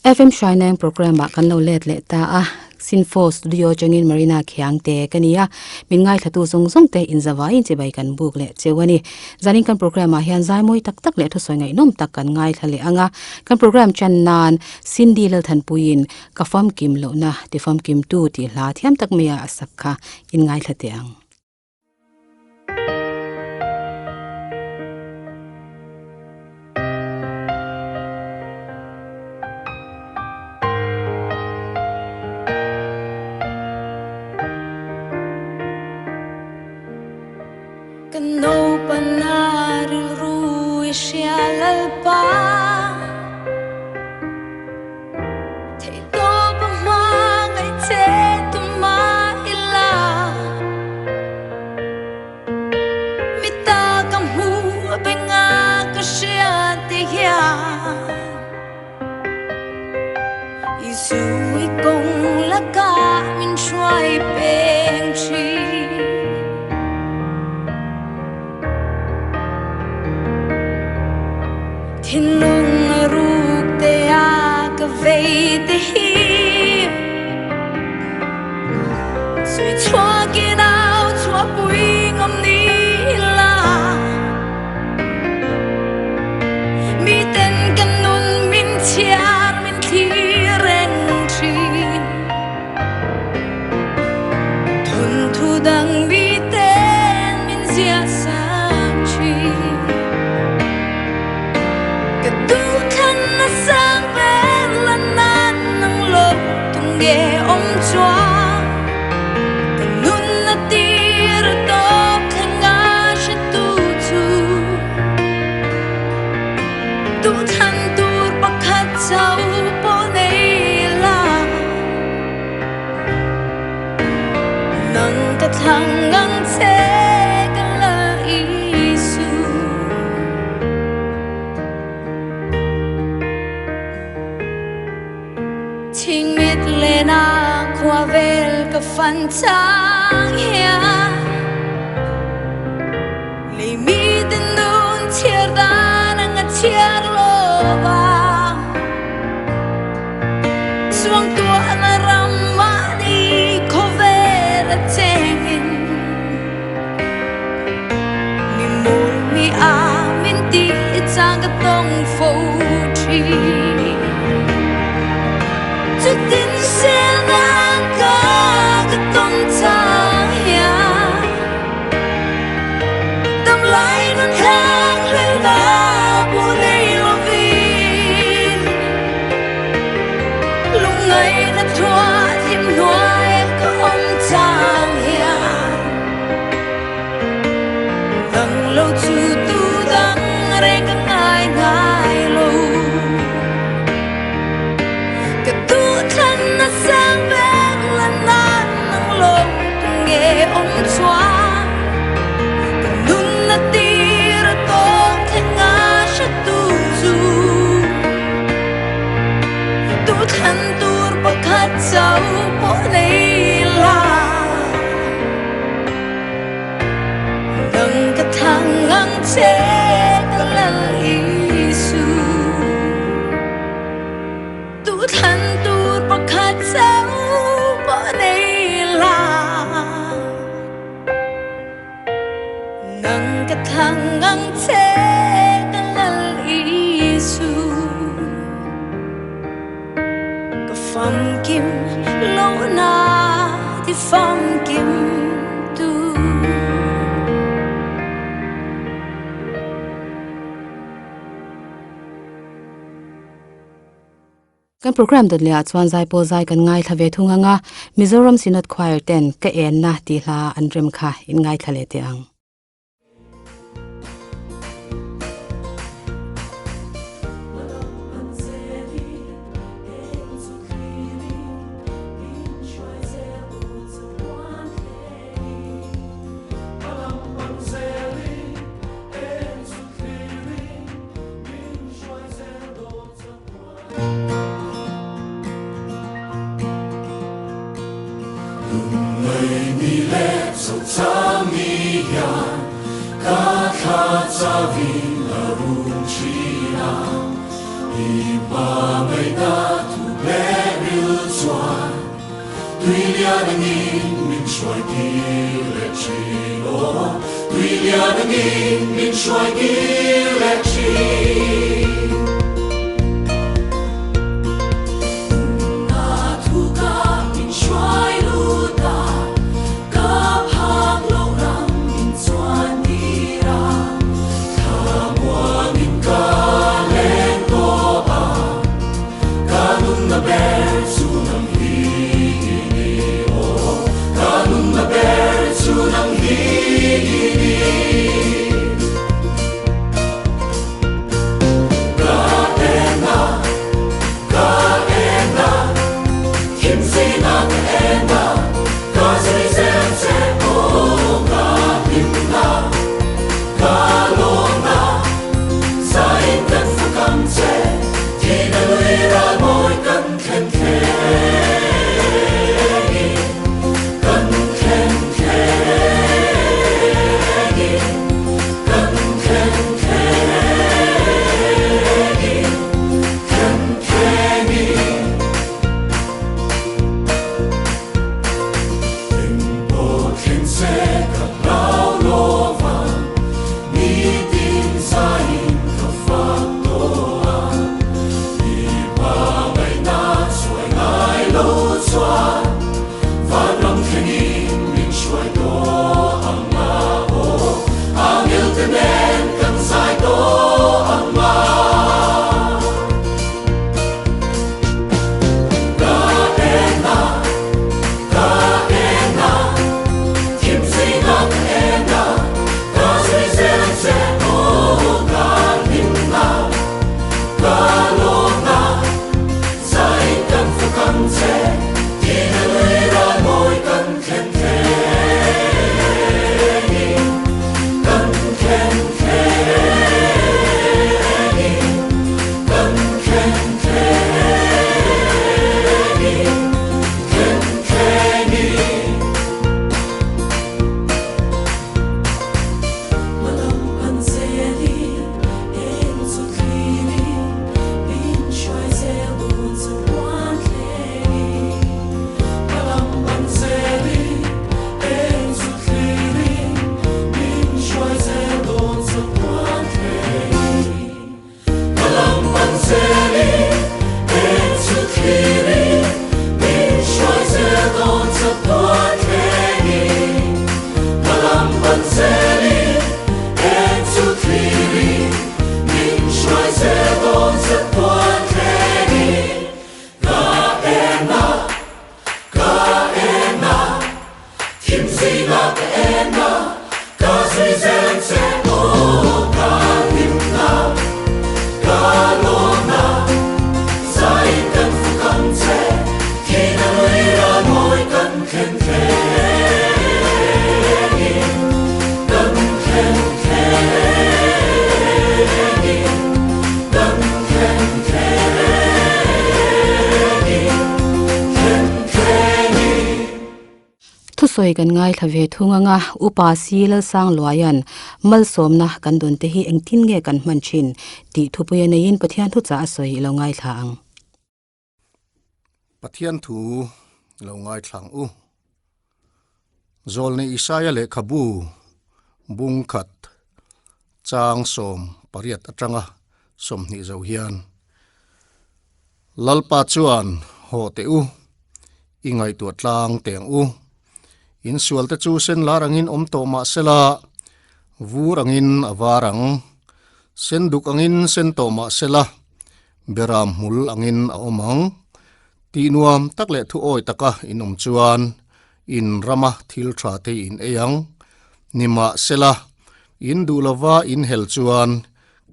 FM Hruaina Eng program ba kan lo let le ta a Sinfo studio changin Marina Khiangte kania min ngai thatu zong zong te in zawa in che bai kan buk le chewani zanin kan program a hian zai moi tak tak le thu soi ngai nom tak kan ngai thale anga kan program chan nan Cindy Lalthanpuii in ka famkim lohna ti famkimtu ti hla thiam tak meya asakha in ngai thate ang Rilru lalpa thei to pa ma ngai che tu ma ila mita kam hu benga ka sia te ya isu I kong la ka min shwai peng chi Hinung ruk te a ka vei te hi Sui chua ki dao chua pui ngom ni la Mi ten kan nun min chiang min thi reng chin Thun thu dang mi ten min zia sam chin Nghe ông choa Cần nun na tir to khen nga she tu chu Tu than tur pakhat chau po nei la Nang ka thang ngang che ka la isu Ching Lena qua vel ka fan chang hia Le mi den nun chiar dan ang chiar lo ba Suang tua na ramani ko vera tengin Mi mul mi a min ti chang ka tong fo chi Tin sẽ đang có cái tâm trạng ya tâm lại nó khác lên ta buồn đây lo vin lúc ngày nó thua thêm nuôi có ông chàng ya đằng lâu chú tu đằng đây cái ngày ngày lâu Tanna sang ven la nan nang lom nghe ông choa nun na tir to khen nga she tu zu tu than tur pakhat chau po nei la nang ka thang ngang che ka lal isu tu than pakhat chau po nei la nang ka thang ngang che ka lal isu ka famkim lohna ti famkimtu Kan program dot lia chuan Zaipawl zai kan ngai thave thunga nga Mizoram Synod choir 10 ka enna ti hla anrem kha in ngai thale te ang Thusawi Thusawi kan ngai thave thunganga Upa C.Lalsangluaia Malsawmna kan don te hi engtin nge kan hman thin ti thupuya nein pathian thu cha asoi lo ngai thang pathian thu lo ngai thlang u zolne isaya le khabu bungkhat chang som pariat atanga somni zo hian lalpa chuan ho te u ingai tu tlang teng u in sual te chu sen larangin to ma sela vurangin awarang sen duk angin sen to ma sela beram mul angin a omang ti nuam takle thu oi taka in chuan in rama thil tha te in eyang nima sela in dulawa in hel chuan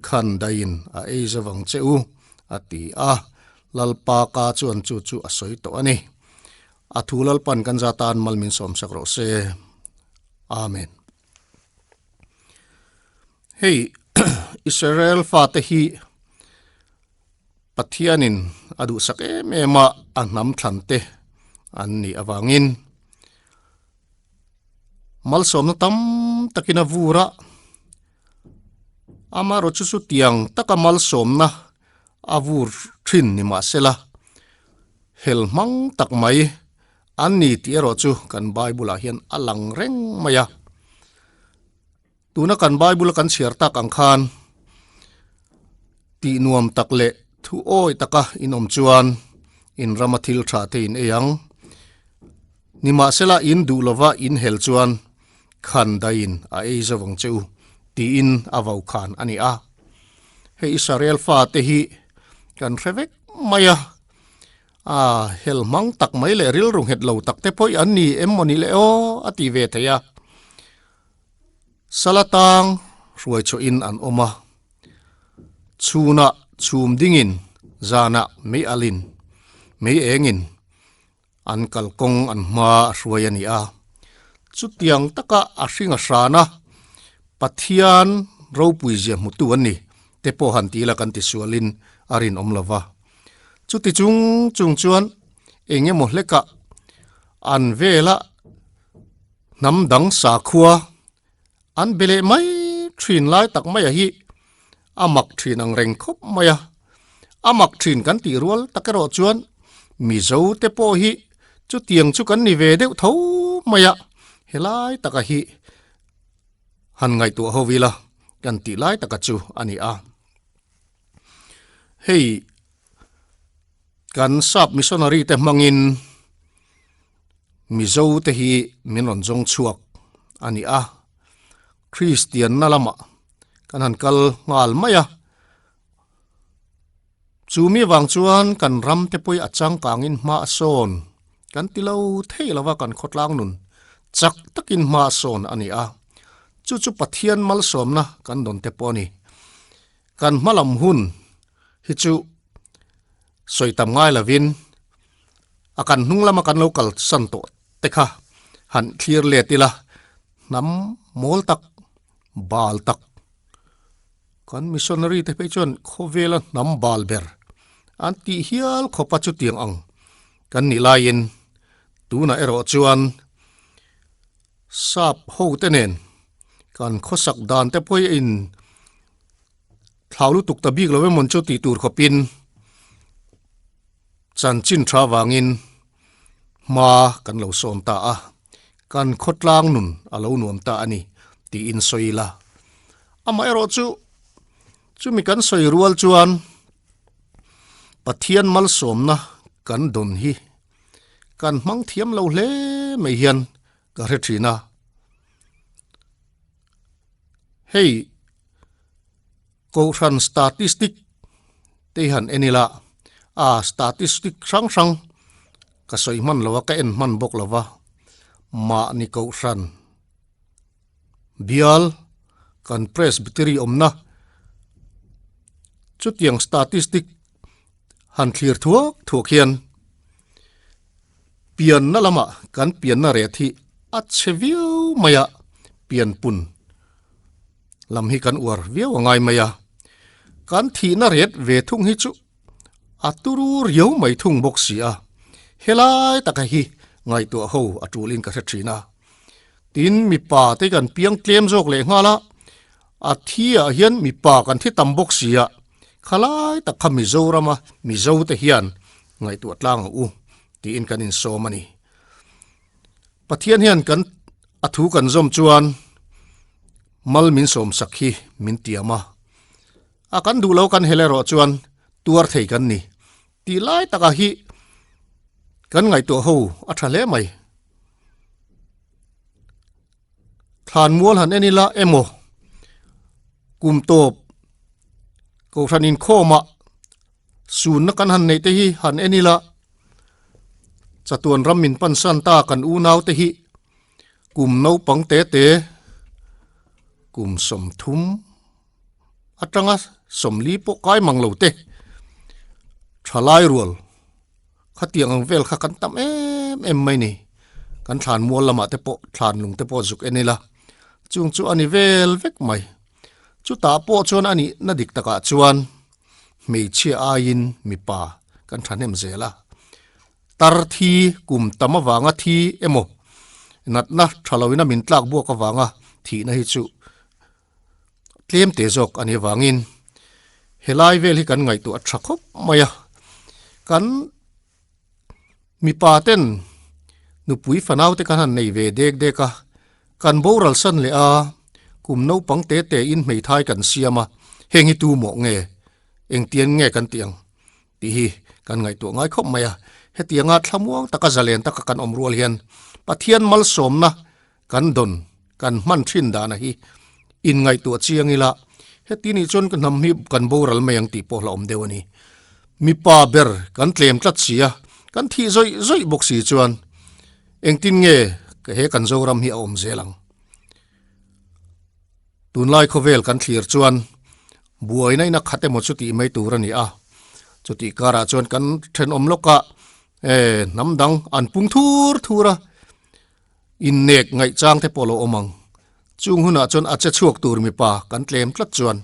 khan dain a eizawang cheu ati a lalpa ka chuan chu chu asoi to ani athulal pan kan zatan malmin som sakro se amen. Hey Israel fatahi pathianin adu sake mema anam thlante anni awangin Malsawmna tam takina vura amaro chu tiang taka Malsawmna avur ṭhin ni ma sela helmang takmai an ni ti ero chu kan Bible hian alang reng maya tuna kan Bible kan share tak ang khan ti nuam tak le thu oi taka inom chuan in ramathil tha te in eyang nima sela in du lova in hel chuan khan dain a ei zawng chu ti in avau khan ani a he Israel fa te hi kan revek maya hel mang tak mai le rilru het lo tak te poi an ni emmoni le o ati ve theya salatang ruai cho in an oma chuna chum dingin zana me alin me engin an kalkong an ma ruai ani a chutiang taka ahringa sana pathian ropui je mutu ani te po han ti la kan ti sualin arin omlova chuti chung chuan enge mo hleka an vela namdang sa khua an bele mai thin lai tak mai hi amak thin ang reng khop maya amak thin kan ti rual takero chuan mizo te po hi chu tiang chu kan ni ve deuh tho maya helai taka hi han ngai tu hovila kan ti lai taka chu ani a hey kan sap missionary te mangin mizo te hi minon jong chuak ani a Christian nalama kan han kal ngal maya chumi wang chuan kan ram te poi achang kangin ma son kan tilo theilawa kan khotlang nun chak takin ma son ani a chu pathian Malsawmna kan don te poni kan malam hun hi chu soitam ngai lavin akan hunglama kan local santo tekha han clear le tila nam mol tak bal tak kan missionary te pe chon khovela nam bal ber anti hial khopa chu tiang ang kan ni lain tuna ero chuan sap ho tenen kan khosak dan te poi in thawlu tuk ta big lowe mon chu ti tur khopin chan chin tha wangin ma kan lo som ta a kan khotlang nun alo nuam ta ani ti in soila ama ero chu mi kan soi rual chuan pathian Malsawmna kan don hi kan mang thiam lo hle mai hian ka retrina hey Kohhran statistic te han enila statistic sang ka soi man lawa ka en man bok lawa ma ni Kohhran bial kan presbytery omna chutiang statistic han clear thuak hian pian na lama kan pian na re thi achheviu maya pian pun lam hi kan uar viau ngai maya kan thi na ret ve thung hi chu aturu riau mai thung bok sia helai taka hi ngai tu ho atulin ka thina tin mi pa te kan piang tlem jok le ngala athia hian mi pa kan thi tam bok sia khalai tak kham Mizorama mizo te hian ngai tu atlang u ti in kan in so mani pathian hian kan athu kan zom chuan mal min som sakhi min tiama akan du lo kan helero chuan tuar thei kan ni ti lai taka hi kan ngai tu ho athale mai than mual han enila emo kum top Kohhran in khoma sun na kan han nei te hi han enila chatuan ramin pansan ta kan u naw te hi kum no pang te kum som thum atanga somli po kai manglo te thalai rual khatiang ang vel kha kan tam em mai ni kan than mual lama te po than lung te po zuk enila chung chu ani vel vek mai chu ta po chuan ani na dik taka chuan mei chia ain mi pa kan thanem zela tar thi kum tama wanga thi emo nat na thalawina min tlak bu ka wanga thi na hi chu tlem te jok ani wangin helai vel hi kan ngai tu athakop maya kan mi pa ten nu pui fanau te kan han nei ve dek deka kan boral san le a kum no pang te te in mei thai kan siama hengi tu mo nge engtin nge kan tiang ti hi kan ngai tu ngai khop maya hetianga thlamuang taka zalen taka kan omrual hian pathian Malsawmna kan don kan hman ṭhin dana hi in ngai tu chiangila heti ni chon kan nam hi kan boral mayang ti po hlom dewani mi pa ber kan tlem tlat sia kan thi zoi zoi boxi chuan engtin nge ka he kan Zoram hi om zelang tunlai khovel kan thlir chuan buai nai na khate mo chuti mai turani a chuti kara chuan kan then om loka namdang an pung thur thura in nek ngai chang te polo omang chung huna chon ache chuak tur mi pa kan tlem tlat chuan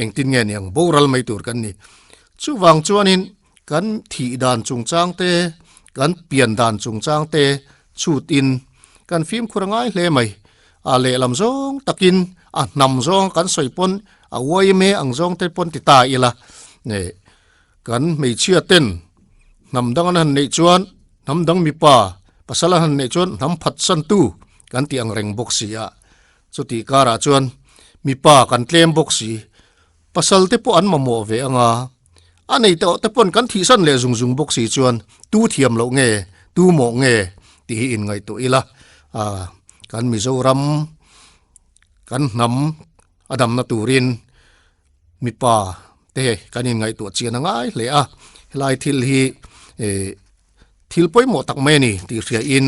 engtin nge niang boral mai tur kan ni chuwang chuanin kan thi dan chung chang te kan pian dan chung chang te chut in kan phim khurangai hle mai a le lam zong takin a nam zong kan soipon a woi me ang zong te pon ti ta ila ne kan mei chia ten namdang an nei chuan namdang mi pa pasala han nei chuan nam phat san tu kan ti ang reng boxi a chuti kara chuan mi pa kan tlem boxi pasal te po an mamo ve anga anei te pon kan thi san le zung zung boxi chuan tu thiam lo nge tu mo nge ti in ngai to ila kan Mizoram kan nam adam na turin mi pa te kanin ngai to chian ngai le a lai thil hi thil poi mo tak me ni ti ria in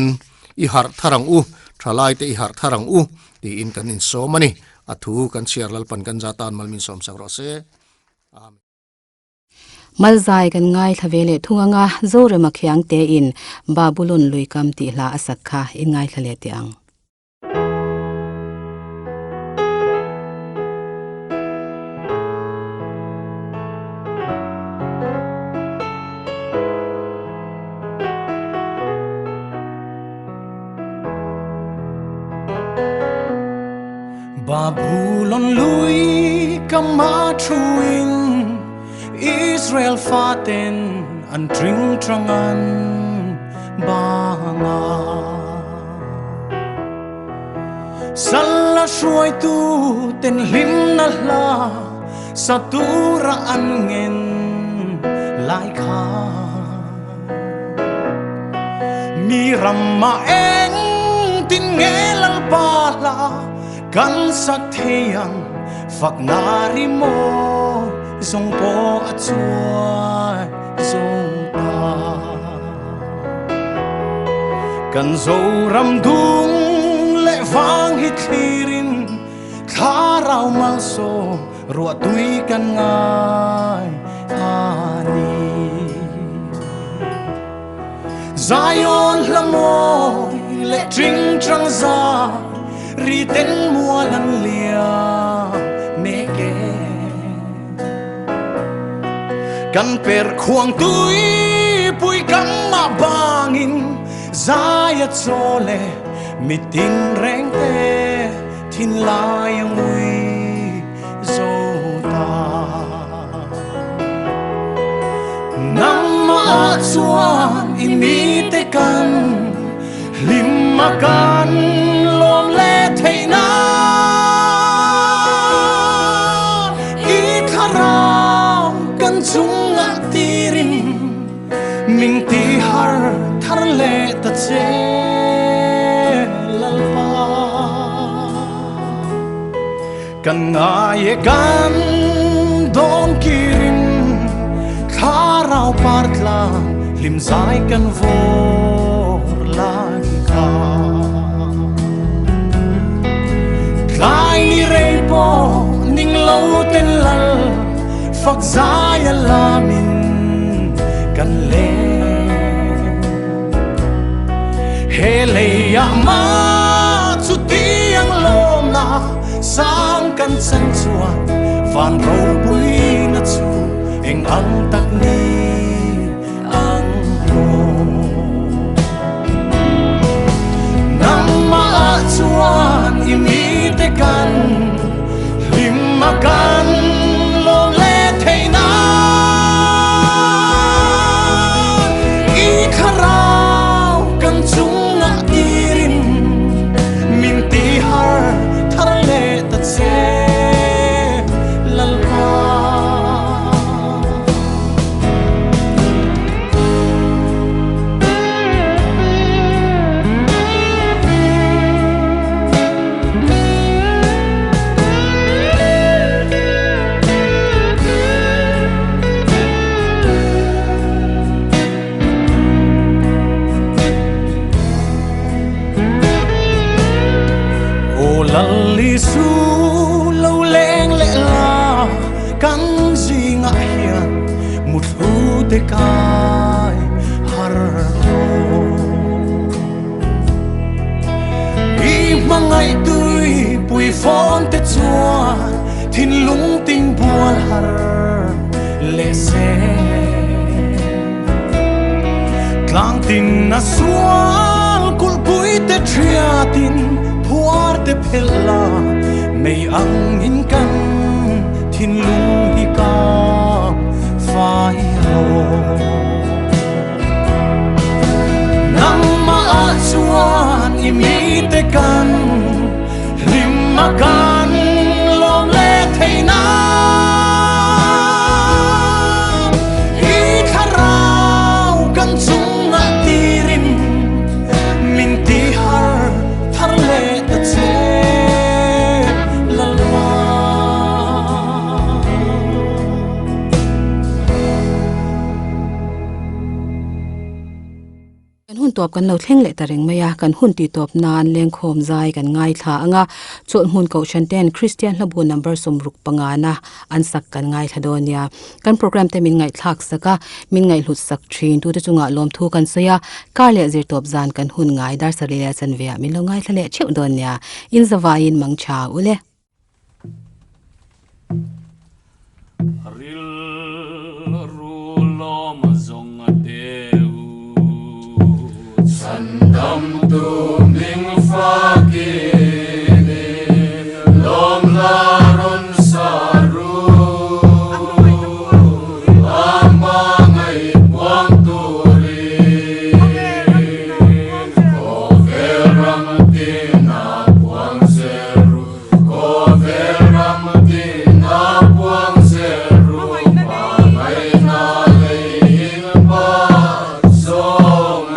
I har tharang u thalai te I har tharang u ti in kan in so mani athu kan share lalpan kan jatan malmin som sang ro se amen malzai kan ngai thavele thunganga Zorema Khiangte in Babulon luikam ti la asakha in ngai thale tiang Babulon luikam ma truin Israel faten an tring trangan banga Sala shuai tu ten lim na la satura angen lai kha Mizoram ma engtin ngelal pala kan sak theyang phak nari mo zong po achuai zong ta kan Zoram dung le wang hit thirin tharau malso ruat tui kan ngai ani Zion lamoi le tring trăng za ri ten mua lan lia meke kan per khuang tui pui kam ma bangin zaya chole mitin reng te thin lai yang ui zo ta namma chuan imi te kan limakan lom le theina I tharau kan chunga tirin ming ti har thar le ta che lalpa kan ngaye kan don kirin tharau partla lim zai kan vor lagi ka Lai ni rei po ning lâu ten lal phak zaya lamin kan le he le ya ma chu ti ang lohna sang kan san chuan van ro pui na chu eng ang tak ni ang mo namma chuan imi te kan limakan lom le theina I tharau kan chunga Giêsu lâu leng lẽ la cắn gì ngã hiền một hữu tê cai har hồ y mang ngày tươi bùi phон tê chua thìn lung tinh buồn har lệ xe lang tin na sual kul bui te tria tin puar te phela mei ang in kan thin lung hi ka phai ho nang ma a chuan i mi te kan lim ma kan lom le theina i tharau kan chung na tirin min ti har thar le ta che hun top kan lo thleng le tareng maya kan hun ti top nan Lengkhawm zai kan ngai thla anga Chawlhhmun Kohhran ten Christian hlabu number somruk pangana ansak kan ngai thadonia kan program te min ngai thlak saka min ngai hlut sak thin tu te chunga lom thu kan saya ka le zir top zan kan hun ngai dar sarila chan vea min lo ngai thlale cheu donia in zawain mangcha ule Rilru lawm zawng Sandam tu ning fakini lom laron saru amangai buang turi koveram tina buang seru koveram tina buang seru mangai na lein ba zawng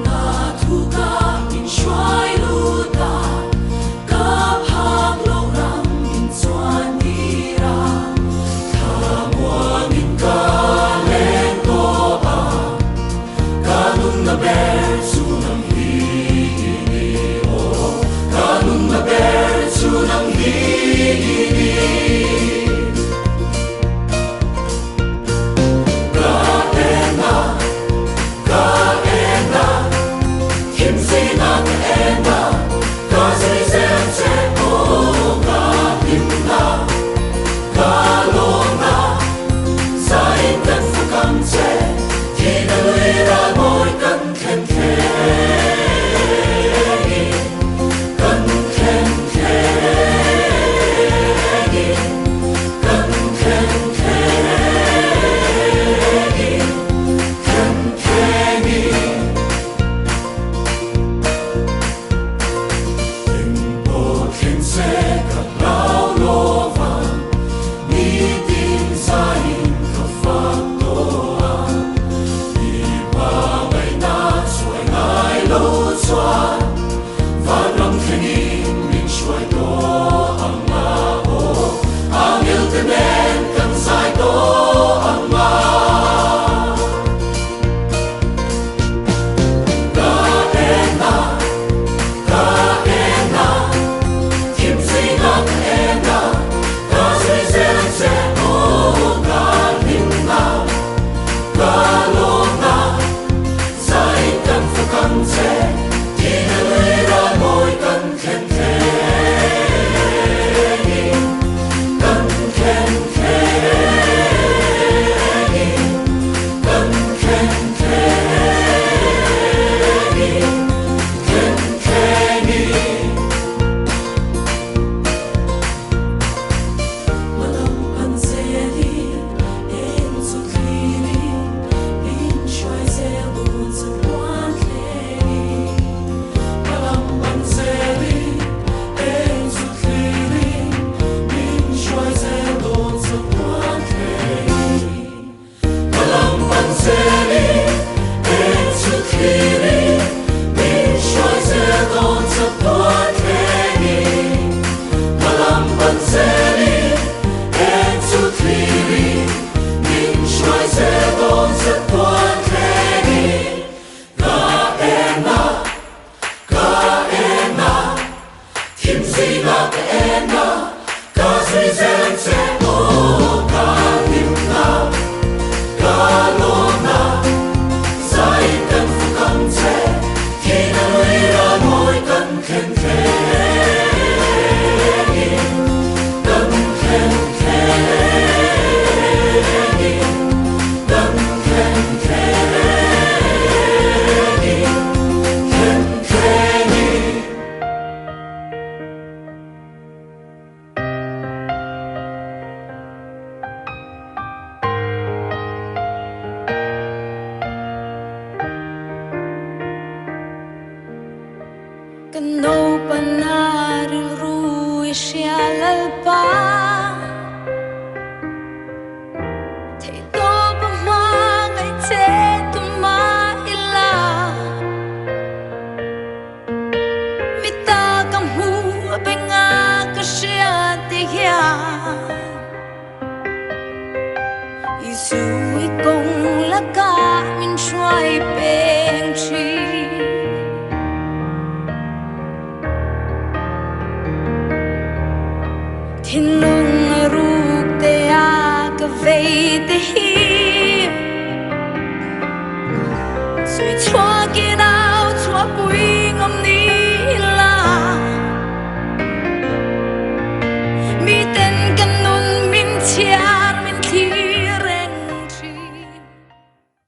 Na thu ka min shwai lu ta Lalthanpuii Rilru lalpa Thei to pa ma ngai che tu ma ila Mita kam hu benga ka shia te ya Isu I kong la ka min shwai peng chi